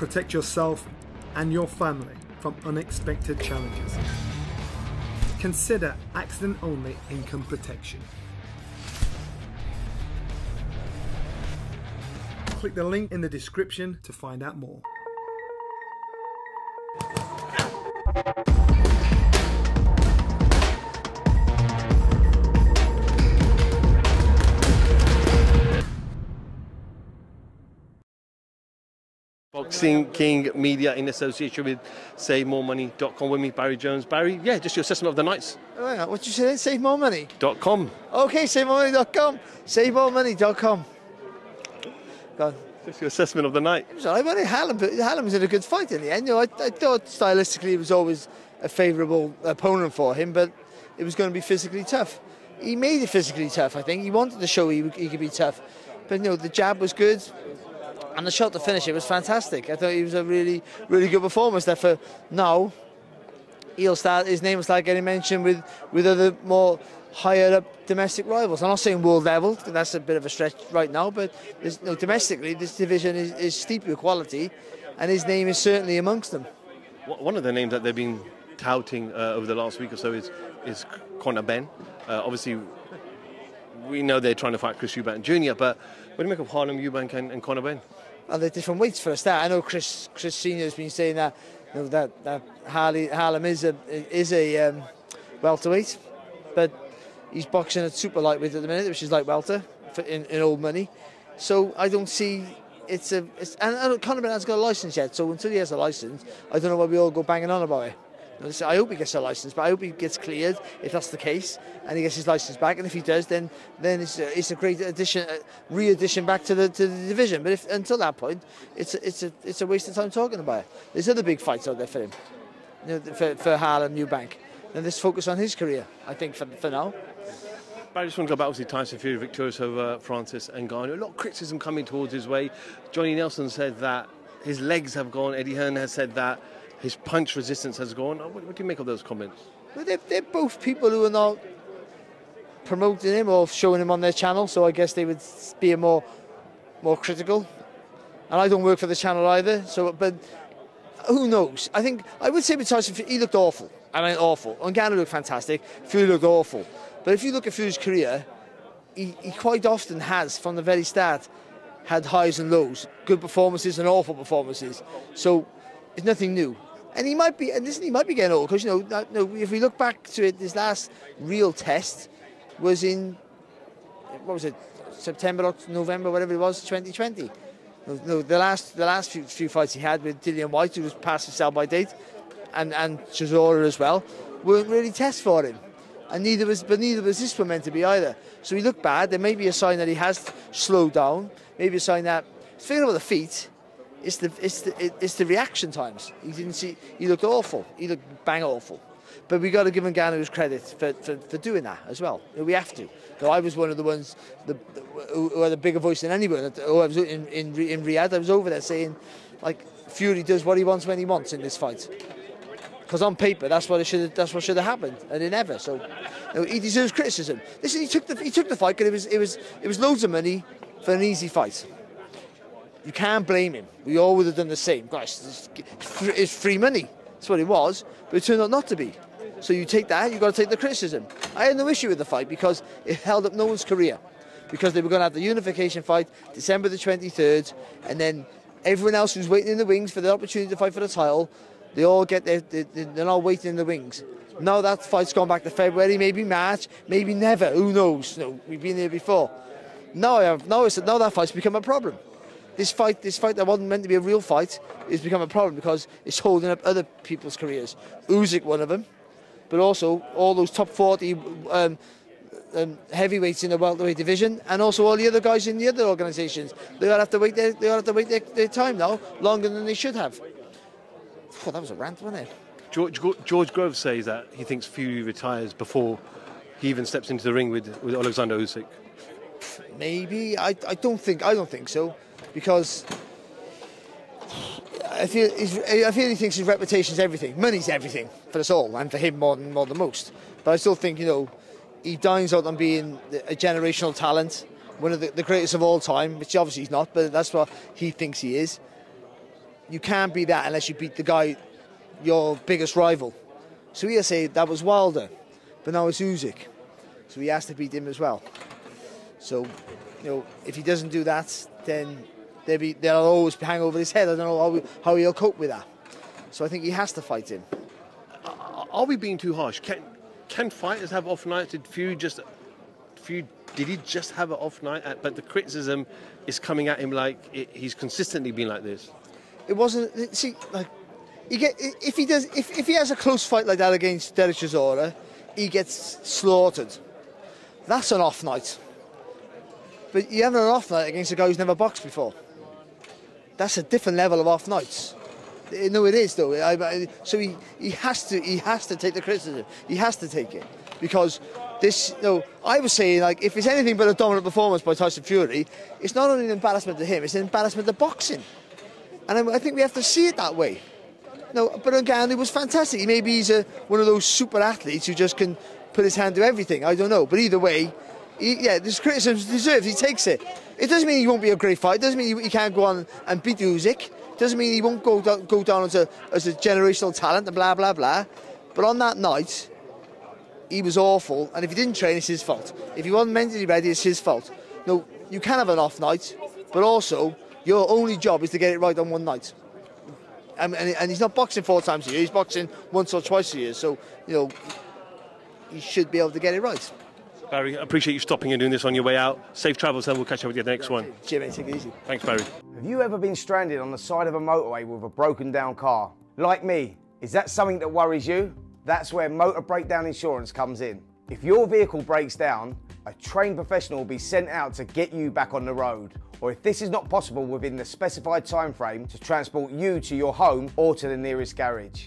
Protect yourself and your family from unexpected challenges. Consider accident-only income protection. Click the link in the description to find out more. Boxing King Media in association with SaveMoreMoney.com with me, Barry Jones. Barry, yeah, just your assessment of the nights. Oh, hang on, what did you say? SaveMoreMoney.com. Okay, SaveMoreMoney.com. SaveMoreMoney.com. Go on. Just your assessment of the night. It was all right. Well, Harlem was in a good fight in the end. You know, I thought stylistically it was always a favourable opponent for him, but it was going to be physically tough. He made it physically tough, I think. He wanted to show he could be tough. But, you know, the jab was good. And the shot to finish it was fantastic. I thought he was a really, really good performance there. For now, his name will start getting mentioned with other more higher up domestic rivals. I'm not saying world level, that's a bit of a stretch right now, but domestically this division is steep with quality, and his name is certainly amongst them. One of the names that they've been touting over the last week or so is Conor Benn. Obviously, we know they're trying to fight Chris Eubank Jr., but what do you make of HARLEM EUBANK and Conor Benn? Well, they're different weights for a start. I know Chris Senior has been saying that, you know, that HARLEM is a welterweight, but he's boxing at super lightweight at the minute, which is light welter in old money. So I don't see and Conor Benn hasn't got a license yet. So until he has a license, I don't know why we all go banging on about it. I hope he gets a license, but I hope he gets cleared if that's the case, and he gets his license back. And if he does, then it's a great addition, re-addition back to the division. But until that point, it's a waste of time talking about it. There's other big fights out there for him, you know, for HARLEM EUBANK. And let's focus on his career, I think, for now. But I just want to go back, obviously, Tyson Fury victorious over Francis Ngannou. A lot of criticism coming towards his way. Johnny Nelson said that his legs have gone. Eddie Hearn has said that his punch resistance has gone. What do you make of those comments? Well, they're both people who are not promoting him or showing him on their channel, so I guess they would be more critical. And I don't work for the channel either, so but who knows? I would say with Tyson, he looked awful. I mean, awful. Ngannou looked fantastic. Fury looked awful. But if you look at Fury's career, he quite often has, from the very start, had highs and lows, good performances and awful performances. So it's nothing new. And he might be getting old, because, you know, if we look back to it, his last real test was in, what was it, September or November, whatever it was, 2020. No, the last few fights he had with Dillian White, who was past his sell-by date, and Chisora as well, weren't really tests for him. And neither was this one meant to be either. So he looked bad. There may be a sign that he has slowed down. Maybe a sign that, forget about the feet, it's the reaction times. He looked awful. He looked bang awful. But we got to give Ngannou his credit for doing that as well. We have to. I was one of the ones who had a bigger voice than anyone. I was in Riyadh. I was over there saying, like, Fury does what he wants when he wants in this fight. Because on paper, that's what should have happened, and it never. So, you know, he deserves criticism. Listen, he took the fight because it was loads of money for an easy fight. You can't blame him. We all would have done the same. Gosh, it's free money. That's what it was, but it turned out not to be. So you take that, you've got to take the criticism. I had no issue with the fight because it held up no one's career. Because they were going to have the unification fight December the 23rd, and then everyone else who's waiting in the wings for the opportunity to fight for the title, they all get they're all waiting in the wings. Now that fight's gone back to February, maybe March, maybe never. Who knows? No, we've been there before. Now that fight's become a problem. This fight that wasn't meant to be a real fight has become a problem because it's holding up other people's careers. USYK, one of them, but also all those top 40 heavyweights in the welterweight division, and also all the other guys in the other organisations. They all have to wait their time now, longer than they should have. Oh, that was a rant, wasn't it? George Grove says that he thinks Fury retires before he even steps into the ring with Alexander Usyk. Maybe. I don't think so, because I feel he thinks his reputation is everything. Money's everything for us all, and for him more than most. But I still think, you know, he dines out on being a generational talent, one of the greatest of all time, which obviously he's not, but that's what he thinks he is. you can't be that unless you beat the guy, your biggest rival. So he'll say that was Wilder, but now it's USYK. So he has to beat him as well. So, you know, if he doesn't do that, then they'll always hang over his head. I don't know how he'll cope with that. So I think he has to fight him. Are we being too harsh? Can fighters have off nights? Did he just have an off night? But the criticism is coming at him like he's consistently been like this. It wasn't. See, like if he has a close fight like that against Derek Chisora, he gets slaughtered. That's an off night. But you have an off night against a guy who's never boxed before. That's a different level of off nights. No, it is though. So he has to take the criticism. He has to take it because this. You know, I was saying like if it's anything but a dominant performance by Tyson Fury, it's not only an embarrassment to him, it's an embarrassment to boxing. And I think we have to see it that way. No, but NGANNOU was fantastic. Maybe he's one of those super athletes who just can put his hand to everything. I don't know. But either way, this criticism is deserved. He takes it. It doesn't mean he won't be a great fighter. It doesn't mean he can't go on and beat USYK. It doesn't mean he won't go down as a generational talent and blah, blah, blah. But on that night, he was awful. And if he didn't train, it's his fault. If he wasn't mentally ready, it's his fault. No, you can have an off night, but also your only job is to get it right on one night. And he's not boxing 4 times a year. He's boxing once or twice a year. So, you know, he should be able to get it right. Barry, I appreciate you stopping and doing this on your way out. Safe travels, and we'll catch up with you at the next one. Jimmy, take it easy. Thanks, Barry. Have you ever been stranded on the side of a motorway with a broken down car? Like me, is that something that worries you? That's where motor breakdown insurance comes in. If your vehicle breaks down, a trained professional will be sent out to get you back on the road. Or if this is not possible within the specified time frame, to transport you to your home or to the nearest garage.